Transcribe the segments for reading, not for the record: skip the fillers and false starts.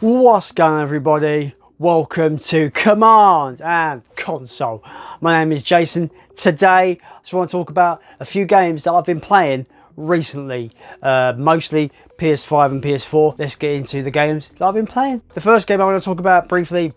What's going on, everybody? Welcome to Command and Console. My name is Jason. Today I just want to talk about a few games that I've been playing recently, mostly PS5 and PS4. Let's get into the games that I've been playing. The first game I want to talk about briefly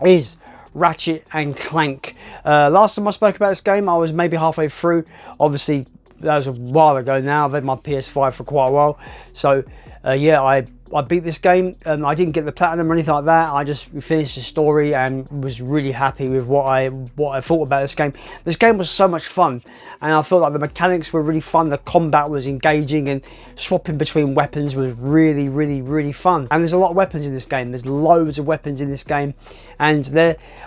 is Ratchet and Clank. Last time I spoke about this game I was maybe halfway through. Obviously that was a while ago now. I've had my PS5 for quite a while, so yeah, I beat this game. I didn't get the platinum or anything like that. I just finished the story and was really happy with what I thought about this game. This game was so much fun, and I felt like the mechanics were really fun. The combat was engaging, and swapping between weapons was really fun. And there's a lot of weapons in this game. There's loads of weapons in this game, and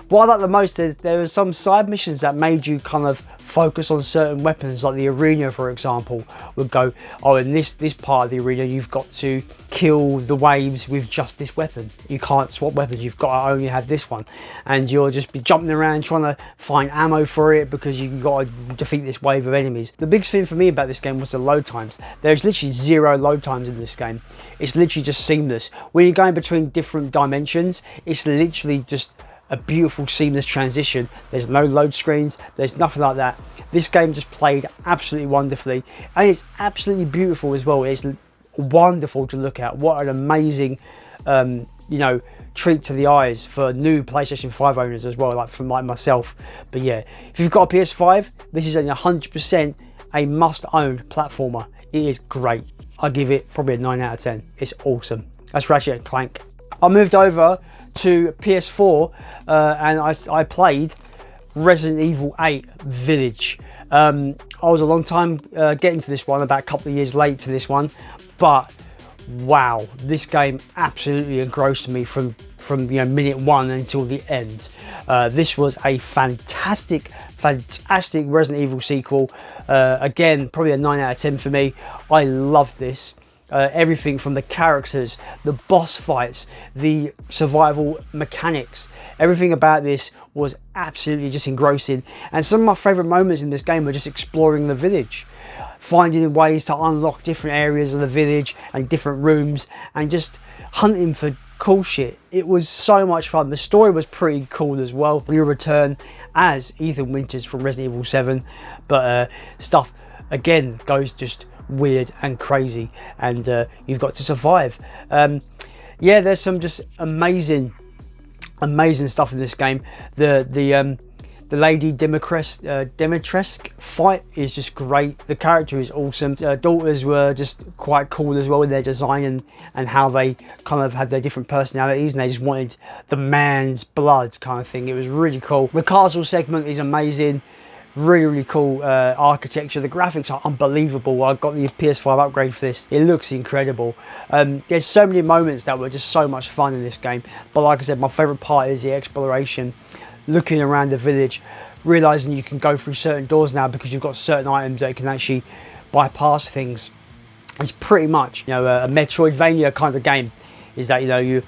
what I like the most is there were some side missions that made you kind of focus on certain weapons, like the arena, for example, would go, oh, in this part of the arena you've got to kill the waves with just this weapon. You can't swap weapons, you've got to only have this one, and you'll just be jumping around trying to find ammo for it because you've got to defeat this wave of enemies. The biggest thing for me about this game was the load times. There's literally zero load times in this game. It's literally just seamless. When you're going between different dimensions, it's literally just a beautiful seamless transition. There's no load screens, there's nothing like that. This game just played absolutely wonderfully, and it's absolutely beautiful as well. It's wonderful to look at. What an amazing treat to the eyes for new PlayStation 5 owners as well, like from myself. But yeah, if you've got a PS5, this is 100% a must-own platformer. It is great. I give it probably a 9 out of 10. It's awesome. That's Ratchet Clank. I moved over to PS4 and I played Resident Evil 8 Village. I was a long time getting to this one, about a couple of years late to this one, but wow, this game absolutely engrossed me from minute one until the end. This was a fantastic Resident Evil sequel. Again, probably a 9 out of 10 for me. I loved this. Everything from the characters, the boss fights, the survival mechanics, everything about this was absolutely just engrossing. And some of my favourite moments in this game were just exploring the village, finding ways to unlock different areas of the village and different rooms, and just hunting for cool shit. It was so much fun. The story was pretty cool as well. We return as Ethan Winters from Resident Evil 7, but stuff again goes just weird and crazy, and you've got to survive. Yeah, there's some just amazing stuff in this game. The Lady Dimitrescu fight is just great. The character is awesome. Daughters were just quite cool as well in their design and how they kind of had their different personalities, and they just wanted the man's blood kind of thing. It was really cool. The castle segment is amazing. Really cool architecture. The graphics are unbelievable. I got the PS5 upgrade for this. It looks incredible. There's so many moments that were just so much fun in this game, but like I said, my favorite part is the exploration, looking around the village, realizing you can go through certain doors now because you've got certain items that can actually bypass things. It's pretty much a Metroidvania kind of game. Is that your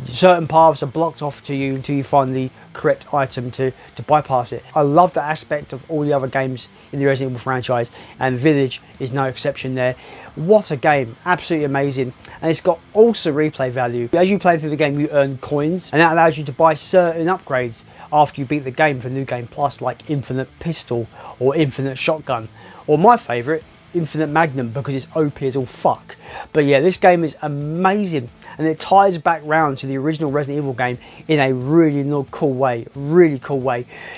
certain paths are blocked off to you until you find the correct item to bypass it. I love the aspect of all the other games in the Resident Evil franchise, and Village is no exception there. What a game, absolutely amazing. And it's got also replay value. As you play through the game, you earn coins, and that allows you to buy certain upgrades after you beat the game for New Game Plus, like Infinite Pistol or Infinite Shotgun, or my favourite, Infinite Magnum, because it's OP as all fuck. But yeah, this game is amazing, and it ties back round to the original Resident Evil game in a really cool way.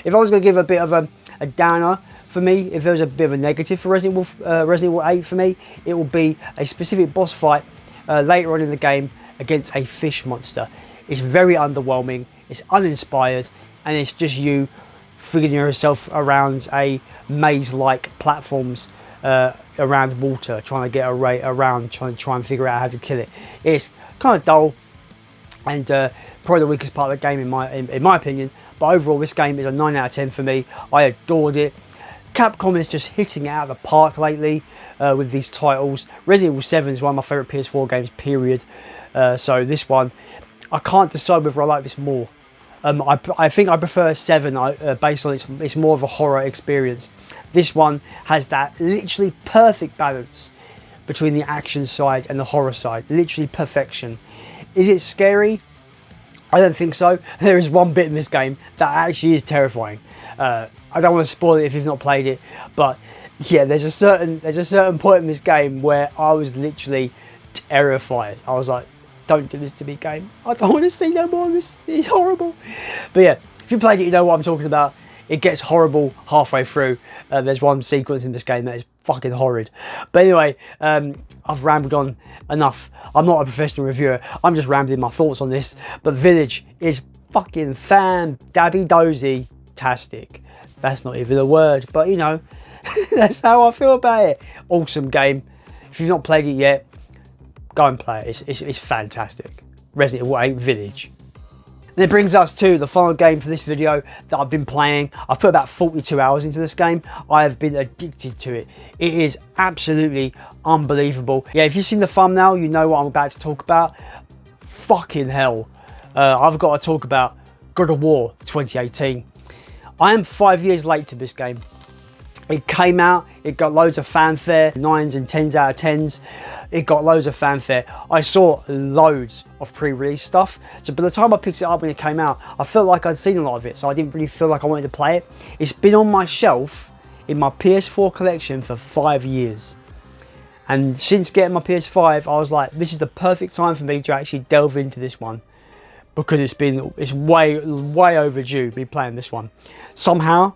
If I was going to give a bit of a downer for me, if there was a bit of a negative for Resident Evil 8 for me, it will be a specific boss fight later on in the game against a fish monster. It's very underwhelming, it's uninspired, and it's just you figuring yourself around a maze-like platforms around water, trying to get around, trying and figure out how to kill it. It's kind of dull, and probably the weakest part of the game in my opinion. But overall, this game is a 9 out of 10 for me. I adored it. Capcom is just hitting it out of the park lately with these titles. Resident Evil 7 is one of my favourite PS4 games, period. So this one, I can't decide whether I like this more. I think I prefer 7 based on it's more of a horror experience. This one has that literally perfect balance between the action side and the horror side. Literally perfection. Is it scary? I don't think so. There is one bit in this game that actually is terrifying. I don't want to spoil it if you've not played it, but yeah, there's a certain point in this game where I was literally terrified. I was like, don't do this to me, game. I don't want to see no more of this. It's horrible. But yeah, if you played it, you know what I'm talking about. It gets horrible halfway through. There's one sequence in this game that is fucking horrid. But anyway, I've rambled on enough. I'm not a professional reviewer. I'm just rambling my thoughts on this. But Village is fucking fan-dabby-dozy-tastic. That's not even a word, but you know, that's how I feel about it. Awesome game. If you've not played it yet, go and play it. It's fantastic. Resident Evil 8 Village. And it brings us to the final game for this video that I've been playing. I've put about 42 hours into this game. I have been addicted to it. It is absolutely unbelievable. Yeah, if you've seen the thumbnail, you know what I'm about to talk about. Fucking hell. I've got to talk about God of War 2018. I am 5 years late to this game. It came out, it got loads of fanfare, 9s and 10s out of 10s. It got loads of fanfare. I saw loads of pre-release stuff. So by the time I picked it up when it came out, I felt like I'd seen a lot of it. So I didn't really feel like I wanted to play it. It's been on my shelf in my PS4 collection for 5 years. And since getting my PS5, I was like, this is the perfect time for me to actually delve into this one. Because it's way overdue me playing this one. Somehow,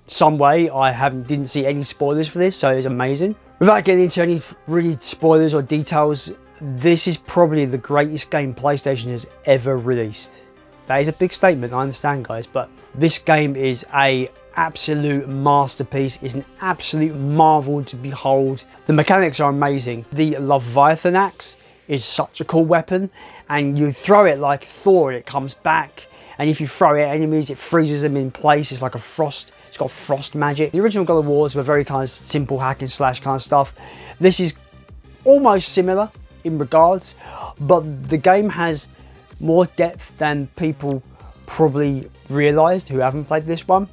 some way, I didn't see any spoilers for this, so it's amazing. Without getting into any really spoilers or details, this is probably the greatest game PlayStation has ever released. That is a big statement, I understand, guys, but this game is an absolute masterpiece. It's an absolute marvel to behold. The mechanics are amazing. The Leviathan axe is such a cool weapon, and you throw it like Thor and it comes back, and if you throw it at enemies, it freezes them in place. It's like a frost. It's got frost magic. The original God of Wars were very kind of simple hack and slash kind of stuff. This is almost similar in regards, but the game has more depth than people probably realised who haven't played this one.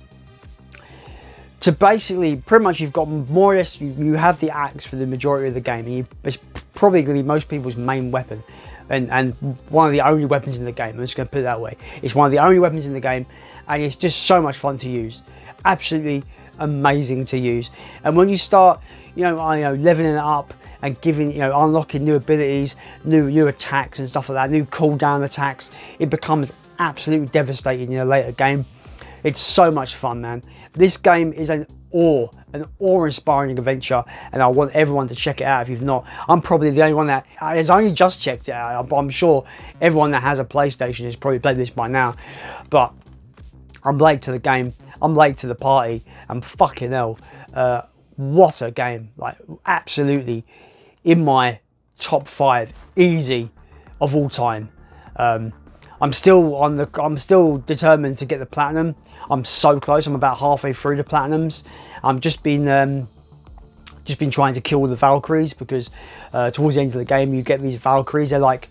So basically, pretty much you've got more or less, you have the axe for the majority of the game, and it's probably going to be most people's main weapon. And one of the only weapons in the game. I'm just going to put it that way. It's one of the only weapons in the game, and it's just so much fun to use. Absolutely amazing to use. And when you start, leveling it up and giving, unlocking new abilities, new attacks and stuff like that, new cooldown attacks, it becomes absolutely devastating in a later game. It's so much fun, man. This game is an awe-inspiring adventure, and I want everyone to check it out if you've not. I'm probably the only one that has only just checked it out, but I'm sure everyone that has a PlayStation has probably played this by now. But I'm late to the game, I'm late to the party, and fucking hell, what a game. Like, absolutely in my top 5 easy of all time. I'm still determined to get the platinum. I'm so close. I'm about halfway through the platinums. I'm just been trying to kill the Valkyries, because towards the end of the game you get these Valkyries. They're like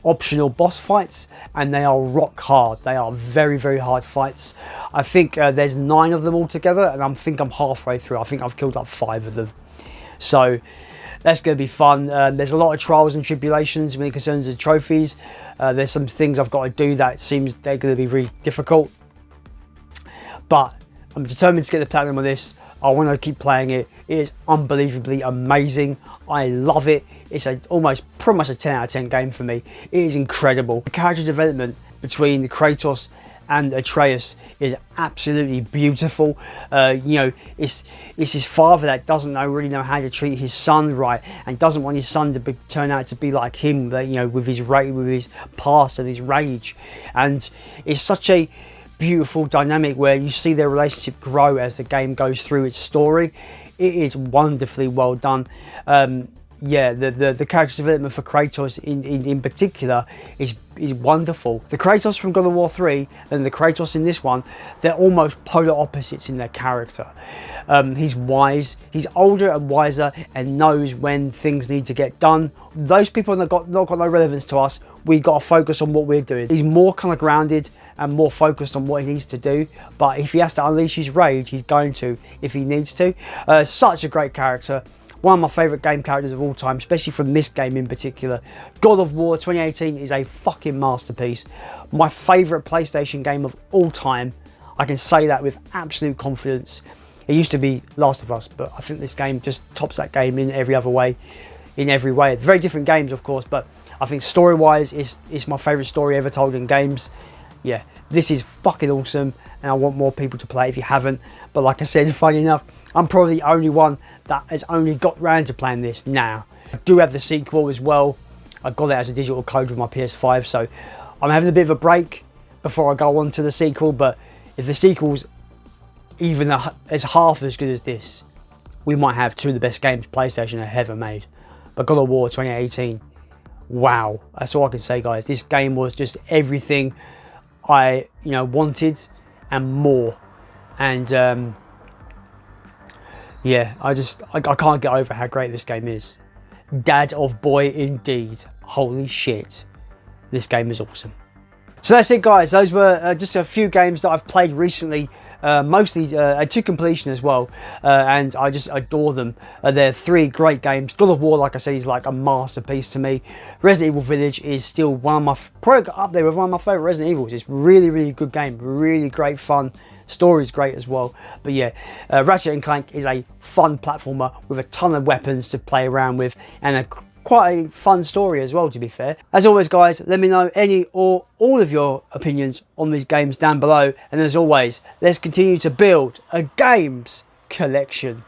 optional boss fights, and they are rock hard. They are very, very hard fights. I think there's 9 of them altogether, and I think I'm halfway through. I think I've killed like 5 of them. So that's going to be fun. There's a lot of trials and tribulations when it concerns the trophies. There's some things I've got to do that seems they're going to be really difficult. But I'm determined to get the platinum on this. I want to keep playing it. It is unbelievably amazing. I love it. It's pretty much a 10 out of 10 game for me. It is incredible. The character development between Kratos and Atreus is absolutely beautiful. It's his father that doesn't really know how to treat his son right, and doesn't want his son to turn out to be like him, with his past and his rage. And it's such a beautiful dynamic where you see their relationship grow as the game goes through its story. It is wonderfully well done. The character development for Kratos in particular is wonderful. The Kratos from God of War 3 and the Kratos in this one, they're almost polar opposites in their character. He's wise, he's older and wiser, and knows when things need to get done. Those people that not got no relevance to us, we got to focus on what we're doing. He's more kind of grounded and more focused on what he needs to do, but if he has to unleash his rage, he's going to if he needs to. Such a great character. one of my favourite game characters of all time, especially from this game in particular. God of War 2018 is a fucking masterpiece. My favourite PlayStation game of all time. I can say that with absolute confidence. It used to be Last of Us, but I think this game just tops that game in every other way. In every way. Very different games, of course, but I think story-wise, it's my favourite story ever told in games. Yeah, this is fucking awesome, and I want more people to play if you haven't. But like I said, funny enough, I'm probably the only one that has only got round to playing this now. I do have the sequel as well. I got it as a digital code with my PS5, so I'm having a bit of a break before I go on to the sequel. But if the sequel's even as half as good as this, we might have two of the best games PlayStation have ever made. But God of War 2018, wow, that's all I can say, guys. This game was just everything I wanted and more. And yeah, I can't get over how great this game is. Dad of boy indeed. Holy shit, this game is awesome. So that's it, guys. Those were just a few games that I've played recently, mostly to completion as well, and I just adore them. They're three great games. God of War, like I said, is like a masterpiece to me. Resident Evil Village is still one of my, probably up there with one of my favourite Resident Evils. It's really, really good game, really great fun. Story's great as well. But yeah, Ratchet Clank is a fun platformer with a ton of weapons to play around with, and quite a fun story as well, to be fair. As always, guys, let me know any or all of your opinions on these games down below. And as always, let's continue to build a games collection.